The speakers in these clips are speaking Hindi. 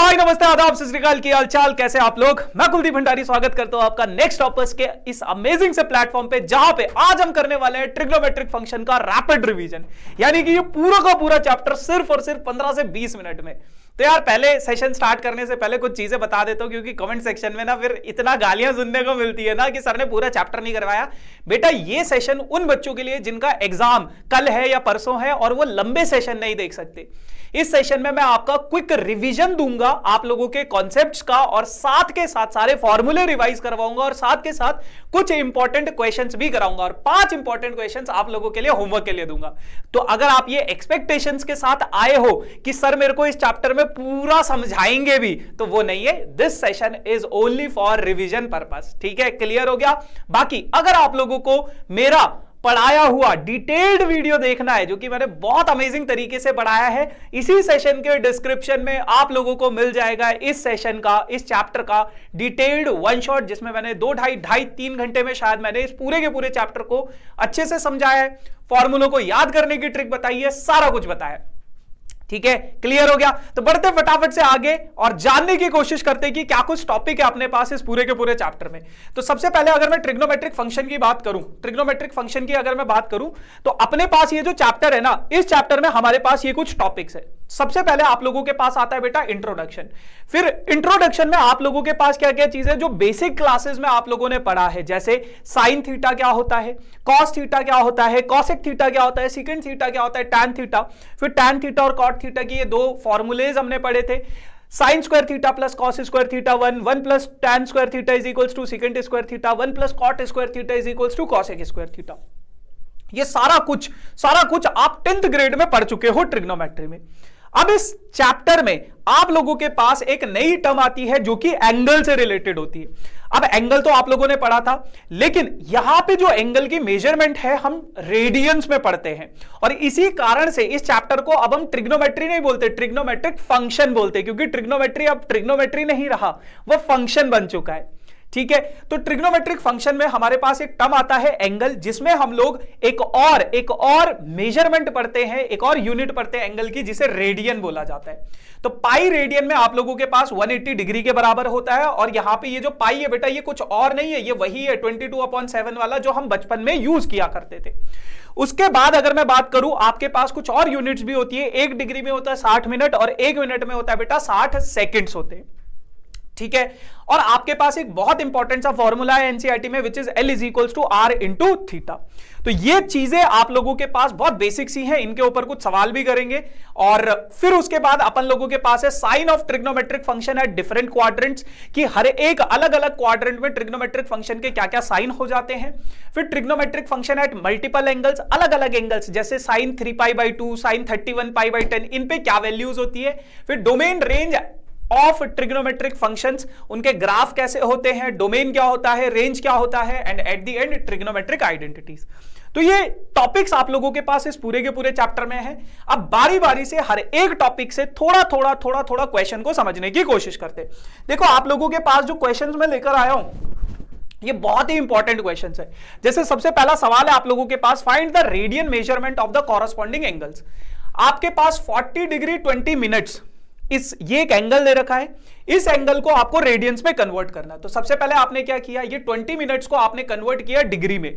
हाय नमस्ते आदाब सत श्री अकाल, की हालचाल, कैसे आप लोग। मैं कुलदीप भंडारी स्वागत करता हूं आपका नेक्स्ट टॉपर्स के इस अमेजिंग से प्लेटफॉर्म पे, जहां पे आज हम करने वाले हैं ट्रिग्नोमेट्रिक फंक्शन का रैपिड रिवीजन। यानी कि ये पूरा का पूरा चैप्टर सिर्फ और सिर्फ 15 से 20 मिनट में। तो यार पहले सेशन स्टार्ट करने से पहले कुछ चीजें बता देता हूं, क्योंकि कमेंट सेक्शन में ना फिर इतना गालियां सुनने को मिलती है ना कि सर ने पूरा चैप्टर नहीं करवाया। बेटा ये सेशन उन बच्चों के लिए जिनका एग्जाम कल है या परसों है और वो लंबे सेशन नहीं देख सकते। इस सेशन में मैं आपका क्विक रिवीजन दूंगा आप लोगों के कॉन्सेप्ट्स का, और साथ के साथ सारे फॉर्मूले रिवाइज करवाऊंगा, और साथ के साथ कुछ इंपॉर्टेंट क्वेश्चंस भी कराऊंगा, और 5 इंपॉर्टेंट क्वेश्चंस आप लोगों के लिए होमवर्क के लिए दूंगा। तो अगर आप ये एक्सपेक्टेशंस के साथ आए हो कि सर मेरे को इस चैप्टर में पूरा समझाएंगे भी, तो वो नहीं है। This session is only for revision purpose. ठीक है, क्लियर हो गया। बाकी अगर आप लोगों को मेरा पढ़ाया हुआ डिटेल्ड वीडियो देखना है, जो कि मैंने बहुत अमेजिंग तरीके से पढ़ाया है, इसी सेशन के डिस्क्रिप्शन में आप लोगों को मिल जाएगा इस सेशन का, इस चैप्टर का डिटेल्ड वन शॉट, जिसमें मैंने 2-2.5-3 घंटे में शायद मैंने इस पूरे के पूरे चैप्टर को अच्छे से समझाया है, फॉर्मूलों को याद करने की ट्रिक बताई है, सारा कुछ बताया। ठीक है, क्लियर हो गया। तो बढ़ते फटाफट से आगे और जानने की कोशिश करते हैं कि क्या कुछ टॉपिक है अपने पास इस पूरे के पूरे चैप्टर में। तो सबसे पहले अगर मैं ट्रिग्नोमेट्रिक फंक्शन की बात करूं, ट्रिग्नोमेट्रिक फंक्शन की अगर मैं बात करूं, तो अपने पास ये जो चैप्टर है ना, इस चैप्टर में हमारे पास ये कुछ टॉपिक्स है। सबसे पहले आप लोगों के पास आता है बेटा इंट्रोडक्शन। फिर इंट्रोडक्शन में आप लोगों के पास क्या क्या चीजें जो बेसिक क्लासेस में आप लोगों ने पढ़ा है, जैसे साइन थीटा क्या होता है, कॉस थीटा क्या होता है, कॉसेक थीटा क्या होता है, सेकंड थीटा क्या होता है, टैन थीटा। फिर टैन थीटा और कॉट थीटा की ये 2 फॉर्मूलेज हमने पढ़े थे। Sine square theta plus cos square theta 1 plus tan square theta is equals to second square theta 1 plus cot square theta is equals to cosec square theta. ये सारा कुछ आप 10th ग्रेड में पढ़ चुके हो ट्रिग्नोमेट्री में। अब इस चैप्टर में आप लोगों के पास एक नई टर्म आती है जो कि एंगल से रिलेटेड होती है। अब एंगल तो आप लोगों ने पढ़ा था, लेकिन यहां पे जो एंगल की मेजरमेंट है हम रेडियंस में पढ़ते हैं, और इसी कारण से इस चैप्टर को अब हम ट्रिग्नोमेट्री नहीं बोलते, ट्रिग्नोमेट्रिक फंक्शन बोलते, क्योंकि ट्रिग्नोमेट्री अब ट्रिग्नोमेट्री नहीं रहा, वह फंक्शन बन चुका है। ठीक है, तो ट्रिग्नोमेट्रिक फंक्शन में हमारे पास एक टर्म आता है एंगल, जिसमें हम लोग एक और मेजरमेंट पढ़ते हैं, एक और यूनिट पढ़ते हैं एंगल की, जिसे रेडियन बोला जाता है। तो पाई रेडियन में आप लोगों के पास 180 डिग्री के बराबर होता है, और यहां पे ये जो पाई है बेटा, ये कुछ और नहीं है, ये वही है 22/7 वाला जो हम बचपन में यूज किया करते थे। उसके बाद अगर मैं बात करूं, आपके पास कुछ और यूनिट्स भी होती है। 1 डिग्री में होता है 60 मिनट, और 1 मिनट में होता है बेटा 60 सेकेंड्स होते हैं। ठीक है, और आपके पास एक बहुत इंपॉर्टेंट सा फॉर्मूला है एनसीईआरटी में, which is L is equals to R into theta. तो ये चीजें आप लोगों के पास बहुत बेसिक सी हैं, इनके ऊपर कुछ सवाल भी करेंगे। और फिर उसके बाद अपन लोगों के पास है sine of trigonometric function at different quadrants, कि हर एक अलग अलग क्वाड्रेंट में ट्रिग्नोमेट्रिक फंक्शन के क्या क्या साइन हो जाते हैं। फिर trigonometric function at multiple angles, अलग अलग एंगल्स, जैसे साइन 3π/2, साइन 31π/10, इन पे क्या वैल्यूज होती है। फिर domain range of trigonometric functions, उनके ग्राफ कैसे होते हैं, डोमेन क्या होता है, रेंज क्या होता है, and at the end trigonometric identities. तो ये टॉपिक्स आप लोगों के पास इस पूरे के पूरे चैप्टर में है। अब बारी बारी से हर एक टॉपिक से थोड़ा थोड़ा क्वेश्चन को समझने की कोशिश करते हैं। देखो आप लोगों के पास जो क्वेश्चंस मैं लेकर आया हूं, ये बहुत ही इंपॉर्टेंट क्वेश्चंस है। जैसे सबसे पहला सवाल है आप लोगों के पास, find the radian measurement of the corresponding angles. आपके पास 40 डिग्री 20 मिनट्स ये एक एंगल दे रखा है, इस एंगल को आपको रेडियंस में कन्वर्ट करना है। तो सबसे पहले आपने क्या किया, ये 20 मिनट्स को आपने कन्वर्ट किया डिग्री में,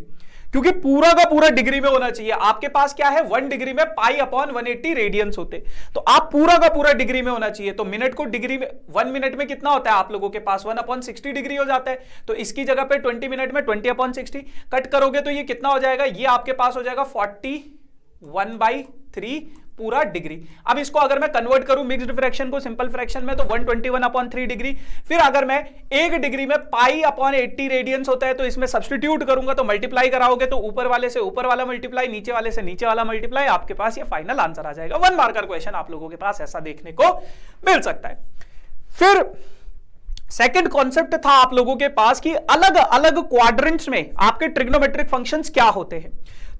क्योंकि पूरा का पूरा डिग्री में होना चाहिए। आपके पास क्या है, 1 डिग्री में π/180 रेडियंस होते, तो आप पूरा का पूरा डिग्री में होना चाहिए। तो मिनट को डिग्री में, 1 मिनट में कितना होता है आप लोगों के पास, 1/60 डिग्री हो जाता है। तो इसकी जगह पे 20 मिनट में 20/60 कट करोगे तो ये कितना हो जाएगा, ये आपके पास हो जाएगा 41/3 पूरा डिग्री। अब इसको अगर मैं कन्वर्ट करूं मिक्स्ड फ्रैक्शन को सिंपल फ्रैक्शन में, तो 121/3 डिग्री। फिर अगर मैं 1 डिग्री में π/80 रेडियंस होता है, तो इसमें सब्स्टिट्यूट करूंगा, तो मल्टीप्लाई कराओगे तो ऊपर वाले से ऊपर वाला मल्टीप्लाई, नीचे वाले से नीचे वाला मल्टीप्लाई, आपके पास ये फाइनल आंसर आ जाएगा। 1 मार्कर क्वेश्चन आप लोगों के पास ऐसा देखने को मिल सकता है। फिर सेकंड कॉन्सेप्ट था आप लोगों के पास कि अलग अलग क्वाड्रेंट्स में आपके ट्रिग्नोमेट्रिक फंक्शंस क्या होते हैं।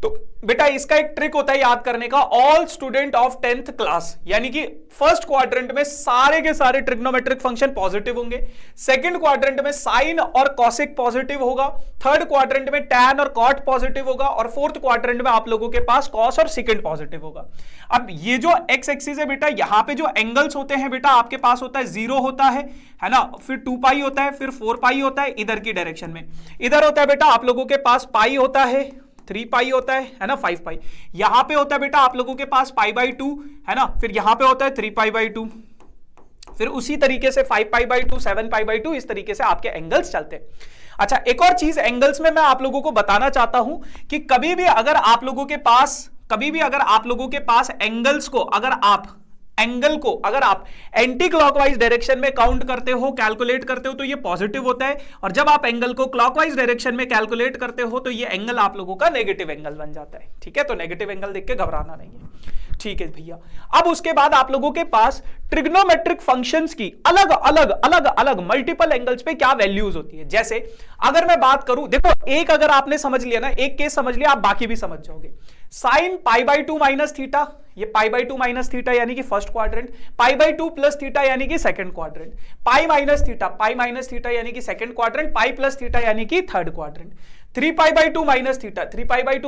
तो बेटा इसका एक ट्रिक होता है याद करने का, all student of 10th class, यानी कि फर्स्ट क्वाड्रेंट में सारे के सारे ट्रिग्नोमेट्रिक फंक्शन पॉजिटिव होंगे, सेकंड क्वाड्रेंट में साइन और कॉसिक पॉजिटिव होगा, थर्ड क्वाड्रेंट में टैन और कॉट पॉजिटिव होगा, और फोर्थ क्वाड्रेंट में आप लोगों के पास कॉस और सिकेंड पॉजिटिव होगा। अब ये जो एक्स एक्सिस है बेटा, यहां पे जो एंगल्स होते हैं बेटा आपके पास होता है 0 होता है ना, फिर 2 पाई होता है, फिर 4 पाई होता है इधर की डायरेक्शन में, इधर होता है बेटा आप लोगों के पास पाई होता है, 3 पाई होता है ना, 5 पाई, यहां पे होता है बेटा आप लोगों के पास पाई बाई 2 है ना, फिर यहां पे होता है 3 पाई बाई 2, फिर उसी तरीके से 5 पाई बाई 2, 7 पाई बाई 2, इस तरीके से आपके एंगल्स चलते हैं। अच्छा, एक और चीज एंगल्स में मैं आप लोगों को बताना चाहता हूं कि कभी भी अगर आप लोगों के पास एंगल्स को अगर आप एंटी क्लॉकवाइज डायरेक्शन में काउंट करते हो, कैलकुलेट करते हो, तो ये पॉजिटिव होता है, और जब आप एंगल को क्लॉकवाइज डायरेक्शन में कैलकुलेट करते हो तो ये एंगल आप लोगों का नेगेटिव एंगल बन जाता है। ठीक है, तो नेगेटिव एंगल देख के घबराना नहीं है। ठीक है भैया, अब उसके बाद आप लोगों के पास ट्रिग्नोमेट्रिक फंक्शंस की अलग मल्टीपल एंगल्स पे क्या वैल्यूज होती है। जैसे अगर मैं बात करूं, देखो एक अगर आपने समझ लिया ना, एक केस समझ लिया, आप बाकी भी समझ जाओगे। Sine pi by 2 minus theta, ये पाई बाई 2 माइनस थीटा यानी कि first quadrant, pi by 2 plus theta यानी कि second quadrant, pi minus theta यानी कि second quadrant, pi plus theta यानी कि third quadrant, 3 pi by 2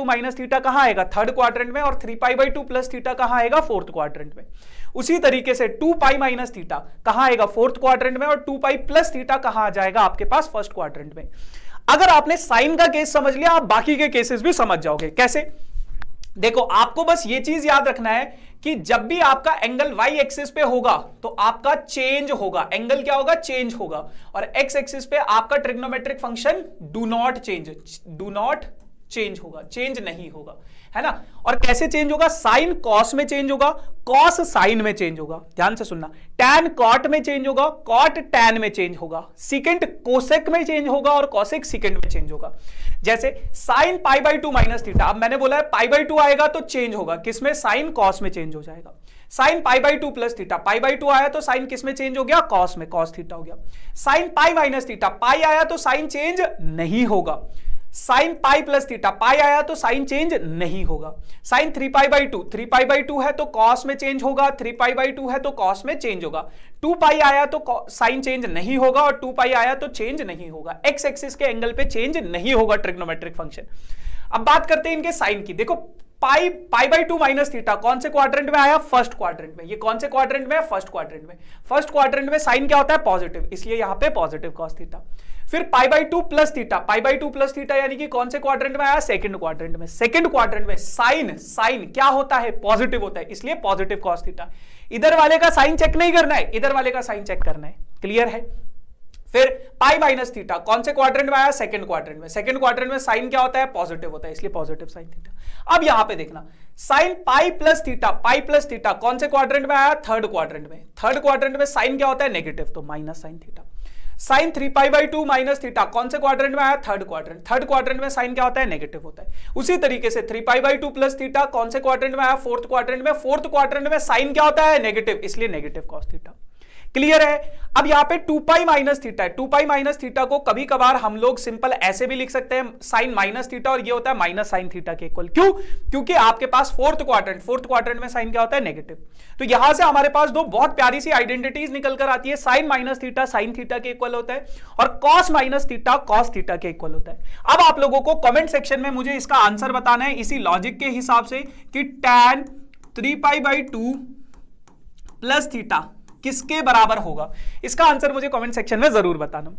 minus theta कहां आएगा, थर्ड क्वाड्रेंट में, और 3 पाई बाई 2 प्लस थीटा कहां आएगा, फोर्थ क्वाड्रेंट में। उसी तरीके से 2 पाई माइनस थीटा कहां आएगा, फोर्थ क्वाड्रेंट में, और 2 पाई प्लस थीटा कहां आ जाएगा आपके पास, फर्स्ट क्वाड्रेंट में। अगर आपने साइन का केस समझ लिया, आप बाकी के केसेस भी समझ जाओगे। कैसे? देखो, आपको बस ये चीज याद रखना है कि जब भी आपका एंगल वाई एक्सिस पे होगा तो आपका चेंज होगा, एंगल क्या होगा, चेंज होगा, और एक्स एक्सिस पे आपका trigonometric function do not change होगा, चेंज नहीं होगा, है ना। और कैसे चेंज होगा, साइन कॉस में चेंज होगा, कॉस साइन में चेंज होगा, ध्यान से सुनना, टैन कॉट में चेंज होगा, कॉट टैन में चेंज होगा, सिकेंट कोसेक में चेंज होगा, और कोसेक सिकेंट में चेंज होगा। जैसे sine pi by 2 minus theta, अब मैंने बोला है पाई बाई 2 आएगा तो चेंज होगा, किसमें, साइन कॉस में चेंज हो जाएगा। Sine pi by 2 plus theta, pi by 2 आया तो साइन किसमें चेंज हो गया, कॉस में, कॉस थीटा हो गया। साइन पाई माइनस थीटा, पाई आया तो साइन चेंज नहीं होगा। साइन पाई प्लस थीटा, पाई आया तो साइन चेंज नहीं होगा। साइन 3 पाई बाई 2 है तो कॉस में चेंज होगा, 3 पाई बाई 2 है तो कॉस में चेंज होगा। 2 पाई आया तो साइन चेंज नहीं होगा, और 2 पाई आया तो चेंज नहीं होगा। एक्स एक्सिस के एंगल पे चेंज नहीं होगा ट्रिग्नोमेट्रिक फंक्शन। अब बात करते हैं इनके साइन की। देखो, पाई बाई 2 माइनस थीटा कौन से क्वाड्रेंट में आया, फर्स्ट क्वाड्रेंट में। ये कौन से क्वाड्रेंट में है, फर्स्ट क्वाड्रेंट में। फर्स्ट क्वाड्रेंट में साइन क्या होता है, पॉजिटिव, इसलिए यहां पे पॉजिटिव कॉस थीटा। फिर पाई बाई 2 प्लस थीटा, यानी कि कौन से क्वाड्रेंट में आया, सेकंड क्वाड्रेंट में। सेकंड क्वाड्रेंट में साइन क्या होता है, पॉजिटिव होता है, इसलिए पॉजिटिव कॉस थीटा। इधर वाले का साइन चेक नहीं करना है, इधर वाले का साइन चेक करना है, क्लियर है। फिर पाई माइनस थीटा कौन से क्वाड्रेंट में आया, सेकंड क्वाड्रेंट में। सेकंड क्वाड्रेंट में साइन क्या होता है, पॉजिटिव होता है, इसलिए पॉजिटिव साइन थीटा। अब यहां पे देखना, साइन पाई प्लस थीटा कौन से क्वाड्रेंट में आया, थर्ड क्वाड्रेंट में। थर्ड क्वाड्रेंट में साइन क्या होता है, नेगेटिव, तो minus sine theta. Sine 3 pi by 2 minus theta कौन से क्वाड्रेंट में आया, थर्ड क्वाड्रेंट। थर्ड क्वाड्रेंट में साइन क्या होता है, नेगेटिव होता है। उसी तरीके से 3 पाई बाई 2 प्लस थीटा कौन से क्वाड्रेंट में आया, फोर्थ क्वाड्रेंट में। फोर्थ क्वाड्रेंट में साइन क्या होता है, नेगेटिव, इसलिए नेगेटिव कॉस थीटा। क्लियर है। अब यहां पे 2 पाई माइनस थीटा है। 2 पाई माइनस थीटा को कभी कभार हम लोग सिंपल ऐसे भी लिख सकते हैं, साइन माइनस थीटा, और ये होता है माइनस साइन थीटा के इक्वल। क्यों? क्योंकि आपके पास फोर्थ क्वाड्रेंट में साइन क्या होता है, नेगेटिव। तो यहां से हमारे पास दो बहुत प्यारी सी आइडेंटिटीज निकल कर आती है। Sine minus theta sine theta के इक्वल होता है, और cos minus theta cos theta के इक्वल होता है। अब आप लोगों को कमेंट सेक्शन में मुझे इसका आंसर बताना है इसी लॉजिक के हिसाब से कि tan 3 pi by 2 plus theta किसके बराबर होगा। इसका आंसर मुझे कमेंट सेक्शन में जरूर बताना।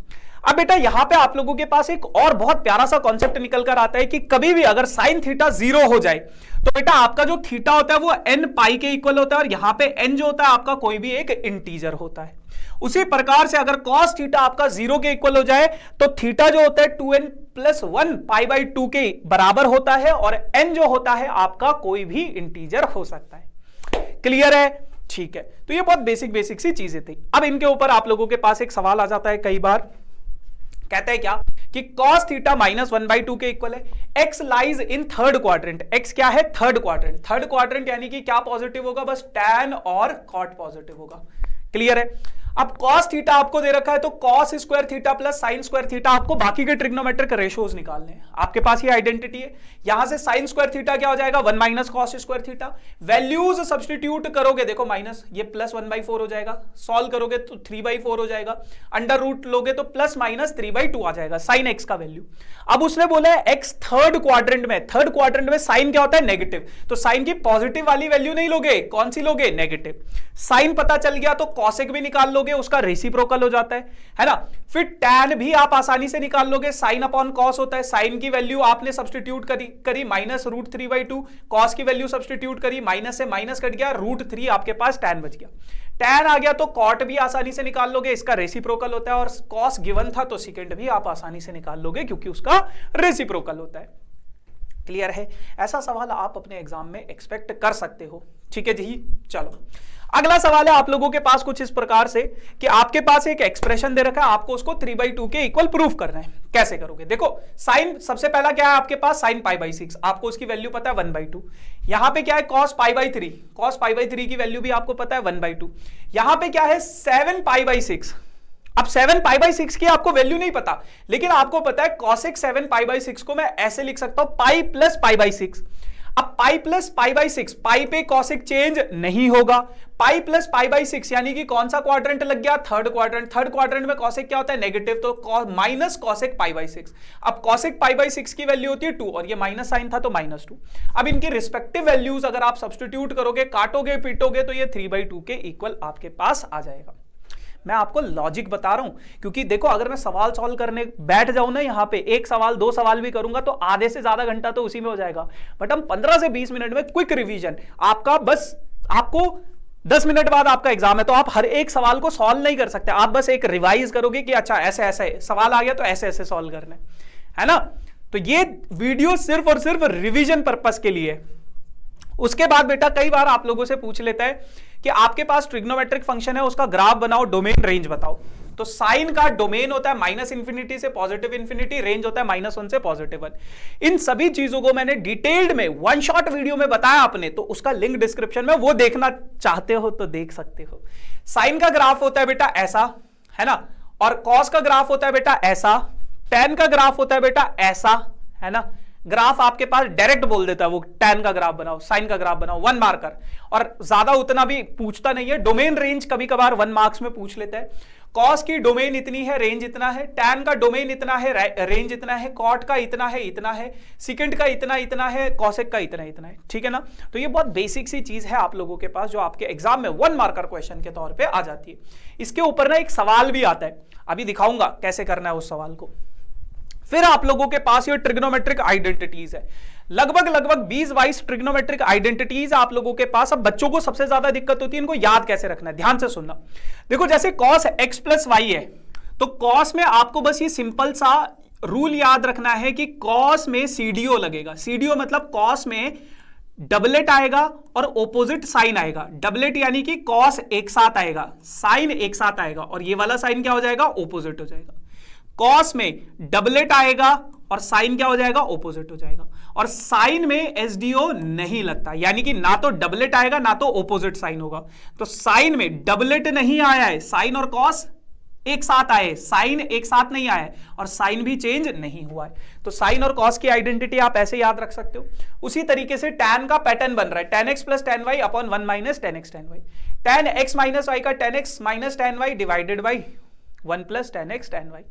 अब बेटा यहां पे आप लोगों के पास एक और बहुत प्यारा सा कॉन्सेप्ट निकल कर आता है कि कभी भी अगर साइन थीटा 0 हो जाए तो बेटा आपका जो थीटा होता है वो n पाई के इक्वल होता है, और यहां पे n जो होता है आपका कोई भी एक इंटीजर होता है। उसी प्रकार से अगर कॉस थीटा आपका 0 के इक्वल हो जाए तो थीटा जो होता है 2n प्लस 1 पाई बाई 2 के बराबर होता है, और n जो होता है आपका कोई भी इंटीजर हो सकता है। क्लियर है? ठीक है, तो ये बहुत बेसिक सी चीजें थी। अब इनके ऊपर आप लोगों के पास एक सवाल आ जाता है कई बार, कहता है क्या कि cos थीटा माइनस 1/2 के इक्वल है। x lies in third quadrant. x क्या है, थर्ड क्वाड्रेंट। थर्ड क्वाड्रेंट यानी कि क्या पॉजिटिव होगा, बस tan और cot पॉजिटिव होगा। क्लियर है। अब cos थीटा आपको दे रखा है तो cos square theta plus sin square theta, आपको बाकी के ट्रिग्नोमेट्रिक रेशियोज निकालने हैं। आपके पास ये आइडेंटिटी है, यहां से sin स्क्वायर थीटा क्या हो जाएगा 1 minus cos square theta, values substitute करोगे, देखो माइनस ये प्लस 1/4 हो जाएगा, सॉल्व करोगे तो 3/4 हो जाएगा, अंडर रूट लोगे तो प्लस माइनस 3/2 आ जाएगा sin x का वैल्यू। अब उसने बोला है x थर्ड क्वाड्रेंट में साइन क्या होता है नेगेटिव, तो साइन की पॉजिटिव वाली वैल्यू नहीं लोगे, कौन सी लोगे नेगेटिव। साइन पता चल गया तो कॉसेक भी निकाल लोगे, उसका रेसिप्रोकल हो जाता है ना। फिर टैन भी आप आसानी से निकाल लोगे, साइन अपॉन कॉस होता है, साइन की वैल्यू आपने सब्स्टिट्यूट करी माइनस √3/2, कॉस की वैल्यू सब्स्टिट्यूट करी, माइनस से माइनस कट गया, √3 आपके पास टैन बच गया। टैन आ गया तो कॉट भी आसानी से निकाल लोगे, इसका रेसिप्रोकल होता है, और कॉस गिवन था तो सेकंड भी आप आसानी से निकाल लोगे क्योंकि उसका रेसिप्रोकल होता है। क्लियर है? ऐसा सवाल आप अपने एग्जाम में एक्सपेक्ट कर सकते हो। ठीक है जी, चलो अगला सवाल है आप लोगों के पास कुछ इस प्रकार से कि आपके पास एक एक्सप्रेशन दे रखा है, आपको उसको 3/2 के इक्वल प्रूफ करना है। कैसे करोगे? देखो साइन सबसे पहला क्या है आपके पास, साइन π/6, आपको उसकी वैल्यू पता है 1/2। यहां पे क्या है cos π/3, cos π/3 की वैल्यू भी आपको पता है 1/2। यहां पे क्या है 7 π/6, अब 7 π/6 की आपको वैल्यू नहीं पता, लेकिन आपको पता है cosec 7 π/6 को मैं ऐसे लिख सकता हूं पाई प्लस π/6। अब पाई प्लस π/6, पाई पे cosec चेंज नहीं होगा, पाई प्लस π/6 यानी कि कौन सा क्वाड्रेंट लग गया, थर्ड क्वाड्रेंट। थर्ड क्वाड्रेंट में cosec क्या होता है नेगेटिव, तो माइनस cosec π/6। अब cosec π/6 की वैल्यू होती है 2 और ये माइनस साइन था तो -2। अब इनकी रिस्पेक्टिव वैल्यूज अगर आप सब्स्टिट्यूट करोगे, काटोगे पीटोगे तो ये 3/2 के इक्वल आपके पास आ जाएगा। मैं आपको लॉजिक बता रहा हूं क्योंकि देखो अगर मैं सवाल सॉल्व करने बैठ जाऊं ना, यहां पे एक सवाल 2 सवाल भी करूंगा तो आधे से ज्यादा घंटा तो उसी में हो जाएगा। बट हम 15 से 20 मिनट में क्विक रिवीजन आपका, बस आपको 10 मिनट बाद आपका एग्जाम है तो आप हर एक सवाल को सॉल्व नहीं कर सकते, आप बस एक रिवाइज करोगे कि अच्छा ऐसे ऐसे सवाल आ गया तो ऐसे ऐसे सॉल्व करना है ना। तो ये वीडियो सिर्फ और सिर्फ रिवीजन पर्पस के लिए। उसके बाद बेटा कई बार आप लोगों से पूछ लेता है कि आपके पास ट्रिग्नोमेट्रिक फंक्शन है, उसका ग्राफ बनाओ, डोमेन रेंज बताओ। तो साइन का डोमेन होता है -∞ से +∞, रेंज होता है -1 से +1। इन सभी चीजों को मैंने डिटेल्ड में वन शॉट वीडियो में बताया आपने, तो उसका लिंक डिस्क्रिप्शन में, वो देखना चाहते हो तो देख सकते हो। साइन का ग्राफ होता है बेटा ऐसा, है ना, और कॉस का ग्राफ होता है बेटा ऐसा, टैन का ग्राफ होता है बेटा ऐसा, है ना। ग्राफ आपके पास डायरेक्ट बोल देता है वो, टैन का ग्राफ बनाओ, साइन का ग्राफ बनाओ, 1 मार्कर, और ज्यादा उतना भी पूछता नहीं है। डोमेन रेंज कभी कभार 1 मार्क्स में पूछ लेता है। कॉस की डोमेन इतनी है, रेंज इतना है, टैन का डोमेन इतना है, रेंज इतना है, कॉट का इतना है, सिकेंड का इतना है, कॉसेक का इतना है। ठीक है ना। तो ये बहुत बेसिक सी चीज है आप लोगों के पास जो आपके एग्जाम में 1 मार्कर क्वेश्चन के तौर पर आ जाती है। इसके ऊपर ना एक सवाल भी आता है, अभी दिखाऊंगा कैसे करना है उस सवाल को। फिर आप लोगों के पास ये ट्रिग्नोमेट्रिक आइडेंटिटीज है, लगभग 20-22 ट्रिग्नोमेट्रिक आइडेंटिटीज आप लोगों के पास। अब बच्चों को सबसे ज्यादा दिक्कत होती है इनको याद कैसे रखना है, ध्यान से सुनना। देखो जैसे cos x + y है, तो cos में आपको बस ये सिंपल सा रूल याद रखना है कि cos में CDO लगेगा। CDO मतलब cos में डबलेट आएगा और ओपोजिट साइन आएगा। डबलेट यानी कि cos एक साथ आएगा, साइन एक साथ आएगा, और ये वाला साइन क्या हो जाएगा, ओपोजिट हो जाएगा। कॉस में डबलेट आएगा और साइन क्या हो जाएगा, ओपोजिट हो जाएगा। और साइन में एसडीओ नहीं लगता, यानी कि ना तो डबलेट आएगा ना तो ओपोजिट साइन होगा। तो साइन में डबलेट नहीं आया है, साइन और कॉस एक साथ आए, साइन एक साथ नहीं आया है, और साइन भी चेंज नहीं हुआ है। तो साइन और कॉस की आइडेंटिटी आप ऐसे याद रख सकते हो। उसी तरीके से टैन का पैटर्न बन रहा है, tan x + tan y upon 1 - tan x tan y। tan x - y का tan x - tan y divided by 1 + tan x tan y।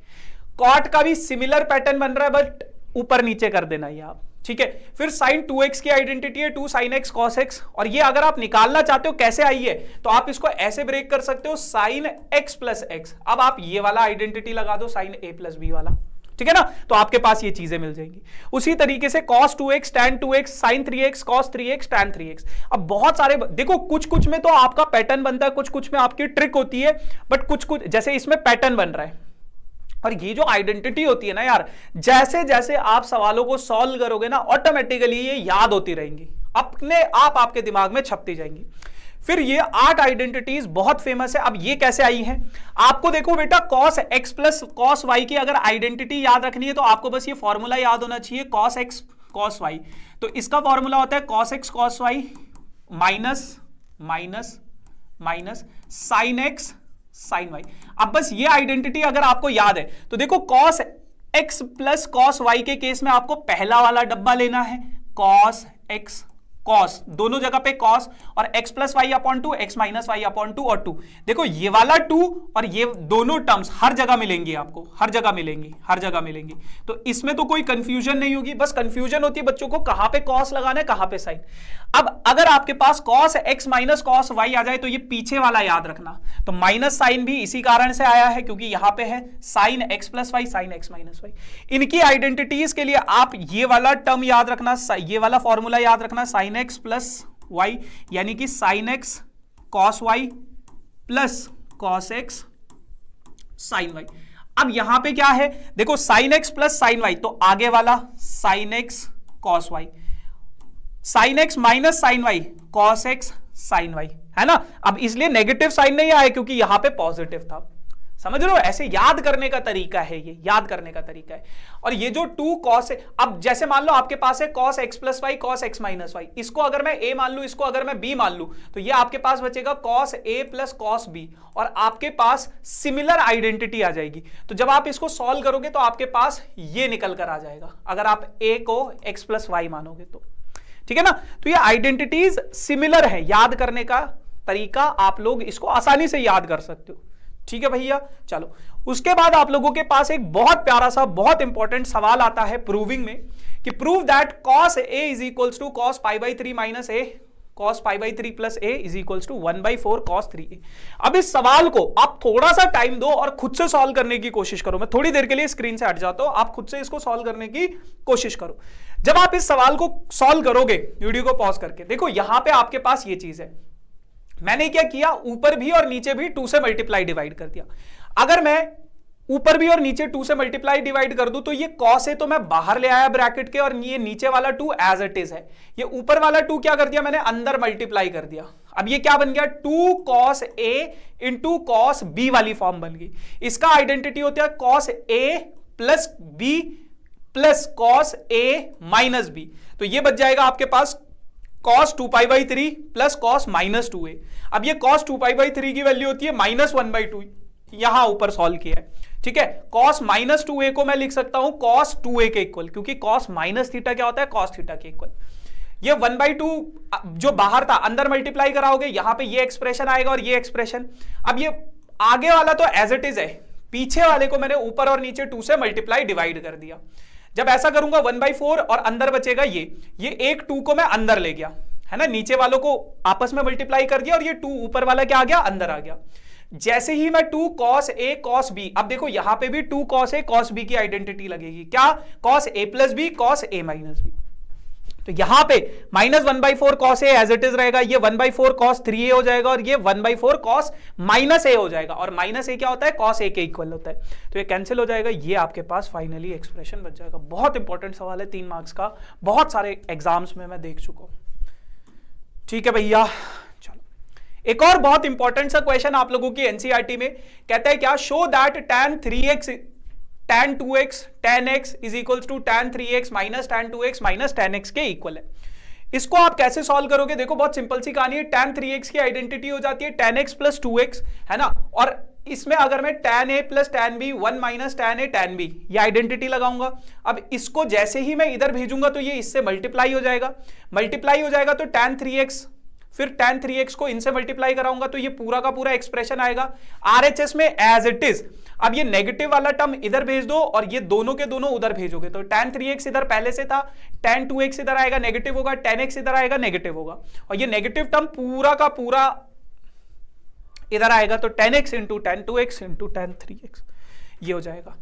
Cot का भी सिमिलर पैटर्न बन रहा है, बट ऊपर नीचे कर देना ये आप, ठीक है। फिर sin 2x की आइडेंटिटी है 2 sin x cos x, और ये अगर आप निकालना चाहते हो कैसे आई है तो आप इसको ऐसे ब्रेक कर सकते हो, sin x + x। अब आप ये वाला आइडेंटिटी लगा दो, sin a + b वाला, ठीक है ना। तो आपके पास ये चीजें मिल जाएंगी। उसी तरीके से cos 2x tan 2x sin 3x cos 3x tan 3x। अब बहुत सारे देखो, कुछ में तो आपका पैटर्न बनता है, कुछ में आपकी ट्रिक होती है, बट कुछ जैसे इसमें पैटर्न बन रहा है। और ये जो आइडेंटिटी होती है ना यार, जैसे जैसे आप सवालों को सॉल्व करोगे ना, ऑटोमेटिकली ये याद होती रहेंगी, अपने आप आपके दिमाग में छपती जाएंगी। फिर ये 8 आइडेंटिटीज बहुत फेमस है। अब ये कैसे आई हैं, आपको देखो बेटा cos x + cos y की अगर आइडेंटिटी याद रखनी है तो आपको बस ये फॉर्मूला याद होना चाहिए, cos x cos y। तो इसका फॉर्मूला होता है cos x cos y minus sin x sine Y. अब बस ये आइडेंटिटी अगर आपको याद है तो देखो cos X plus cos Y के केस में आपको पहला वाला डब्बा लेना है, कॉस एक्स कॉस, दोनों जगह पे कॉस, और x plus Y upon 2, x minus Y upon 2 और 2। देखो ये वाला 2 और ये दोनों टर्म्स हर जगह मिलेंगी आपको, हर जगह मिलेंगी, हर जगह मिलेंगी। तो इसमें तो कोई कंफ्यूजन नहीं होगी, बस कंफ्यूजन होती है बच्चों को कहां पे कॉस लगाना है कहां पे साइन। अब अगर आपके पास cos x minus cos y आ जाए तो ये पीछे वाला याद रखना, तो माइनस साइन भी इसी कारण से आया है क्योंकि यहां पे है sine x plus y, sine x minus y. इनकी आइडेंटिटीज के लिए आप ये वाला टर्म याद रखना, ये वाला फॉर्मूला याद रखना, साइन x प्लस वाई यानी कि sine x cos Y plus cos x sine Y. अब यहां पे क्या है, देखो sine x plus sine Y, तो आगे वाला sine x cos Y, sine x minus sine Y cos x sine Y, है ना। अब इसलिए नेगेटिव साइन नहीं आया क्योंकि यहां पे पॉजिटिव था, समझ रहे हो। ऐसे याद करने का तरीका है, ये याद करने का तरीका है। और ये जो 2 कॉस है, अब जैसे मान लो आपके पास है cos x plus Y cos x minus Y, इसको अगर मैं a मान लू, इसको अगर मैं b मान लू, तो ये आपके पास बचेगा cos a plus cos b, और आपके पास सिमिलर आइडेंटिटी आ जाएगी। तो जब आप इसको सॉल्व करोगे तो आपके पास ये निकल कर आ जाएगा, अगर आप a को x प्लस वाई मानोगे तो, ठीक है ना। तो ये आइडेंटिटीज सिमिलर है, याद करने का तरीका आप लोग इसको आसानी से याद कर सकते हो, ठीक है भैया। चलो उसके बाद आप लोगों के पास एक बहुत प्यारा सा बहुत इंपॉर्टेंट सवाल आता है प्रूविंग में, कि prove that cos A is equals to cos pi by 3 minus A cos pi by 3 plus A is equals to 1/4 cos 3a। अब इस सवाल को आप थोड़ा सा टाइम दो और खुद से सॉल्व करने की कोशिश करो। मैं थोड़ी देर के लिए स्क्रीन से हट जाता हूं, आप खुद से इसको सॉल्व करने की कोशिश करो। जब आप इस सवाल को सॉल्व करोगे, वीडियो को पॉज करके देखो, यहां पे आपके पास ये चीज है, मैंने क्या किया, ऊपर भी और नीचे भी 2 से मल्टीप्लाई डिवाइड कर दिया। अगर मैं ऊपर भी और नीचे 2 से मल्टीप्लाई डिवाइड कर दूं तो ये कॉस है तो मैं बाहर ले आया ब्रैकेट के, और ये नीचे वाला 2 एज इट इज है। ये ऊपर वाला 2 क्या कर दिया मैंने, अंदर मल्टीप्लाई कर दिया। अब ये क्या बन गया, 2 cos A into cos B वाली फॉर्म बन गई। इसका आइडेंटिटी होता है cos A plus B plus cos A minus B. तो ये बच जाएगा आपके पास cos 2 pi by 3 plus cos minus 2a। अब ये cos 2 पाई बाई 3 की वैल्यू होती है माइनस 1/2, यहां ऊपर सॉल्व किया है, ठीक है। cos माइनस 2a को मैं लिख सकता हूं cos 2a के इक्वल, क्योंकि cos माइनस थीटा क्या होता है, cos थीटा के इक्वल। ये 1/2 जो बाहर था अंदर मल्टीप्लाई कराओगे, यहां पे ये एक्सप्रेशन आएगा और ये एक्सप्रेशन। अब ये आगे वाला तो एज इट इज है, पीछे वाले को मैंने ऊपर और नीचे 2 से मल्टीप्लाई डिवाइड कर दिया। जब ऐसा करूंगा 1/4 और अंदर बचेगा ये एक 2 को मैं अंदर ले गया, है ना, नीचे वालों को आपस में मल्टीप्लाई कर दिया, और ये 2 ऊपर वाला क्या आ गया, अंदर आ गया। जैसे ही मैं 2 cos a cos b, अब देखो यहां पे भी 2 cos a cos b की आइडेंटिटी लगेगी, क्या, cos a plus b cos a minus b। तो यहां पे minus 1/4 cos a as it is रहेगा, ये 1/4 cos 3a हो जाएगा, और ये 1/4 cos माइनस a हो जाएगा, और माइनस a क्या होता है, cos a के इक्वल होता है। तो ये कैंसिल हो जाएगा, ये आपके पास फाइनली एक्सप्रेशन बच जाएगा। बहुत इंपॉर्टेंट सवाल है, 3 मार्क्स का, बहुत सारे एग्जाम्स में मैं देख चुका हूं, ठीक है भैया। चलो एक और बहुत इंपॉर्टेंट सा क्वेश्चन आप लोगों की एनसीईआरटी में कहता है क्या, show that tan 3x tan 2x tan x is equals to tan 3x minus tan 2x minus tan x के इक्वल है। इसको आप कैसे सॉल्व करोगे, देखो बहुत सिंपल सी कहानी है। tan 3x की आइडेंटिटी हो जाती है tan x प्लस 2x, है ना, और इसमें अगर मैं tan a plus tan b 1 minus tan a tan b ये आइडेंटिटी लगाऊंगा। अब इसको जैसे ही मैं इधर भेजूंगा तो ये इससे मल्टीप्लाई हो जाएगा, मल्टीप्लाई हो जाएगा तो tan 3x, फिर tan 3x को इनसे मल्टीप्लाई कराऊंगा तो ये पूरा का पूरा एक्सप्रेशन आएगा RHS में एज इट इज। अब ये नेगेटिव वाला टर्म इधर भेज दो और ये दोनों के दोनों उधर भेजोगे तो tan 3x इधर पहले से था, tan 2x इधर आएगा नेगेटिव होगा, tan x इधर आएगा नेगेटिव होगा, और ये नेगेटिव टर्म पूरा का पूरा इधर आएगा तो tan x into tan 2x into tan 3x ये हो जाएगा।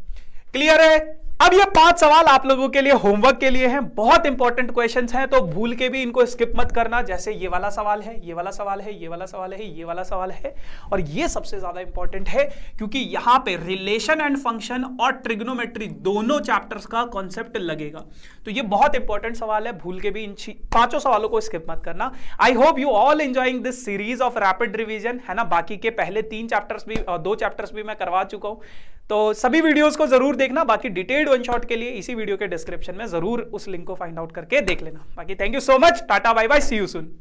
क्लियर है। अब ये 5 सवाल आप लोगों के लिए होमवर्क के लिए हैं, बहुत इंपॉर्टेंट क्वेश्चंस हैं, तो भूल के भी इनको स्किप मत करना। जैसे ये वाला सवाल है, ये वाला सवाल है, ये वाला सवाल है, ये वाला सवाल है, और ये सबसे ज्यादा इंपॉर्टेंट है क्योंकि यहां पे रिलेशन एंड फंक्शन और ट्रिग्नोमेट्री दोनों चैप्टर्स का कॉन्सेप्ट लगेगा। तो ये बहुत इंपॉर्टेंट सवाल है, भूल के भी इन 5 सवालों को स्किप मत करना। I hope you all enjoying this series of rapid revision, है ना। बाकी के पहले 3 चैप्टर्स भी और 2 चैप्टर्स भी मैं करवा चुका हूं, तो सभी वीडियोस को जरूर देखना। बाकी डिटेल्ड वन शॉट के लिए इसी वीडियो के डिस्क्रिप्शन में जरूर उस लिंक को फाइंड आउट करके देख लेना। बाकी thank you so much, tata bye bye, see you soon.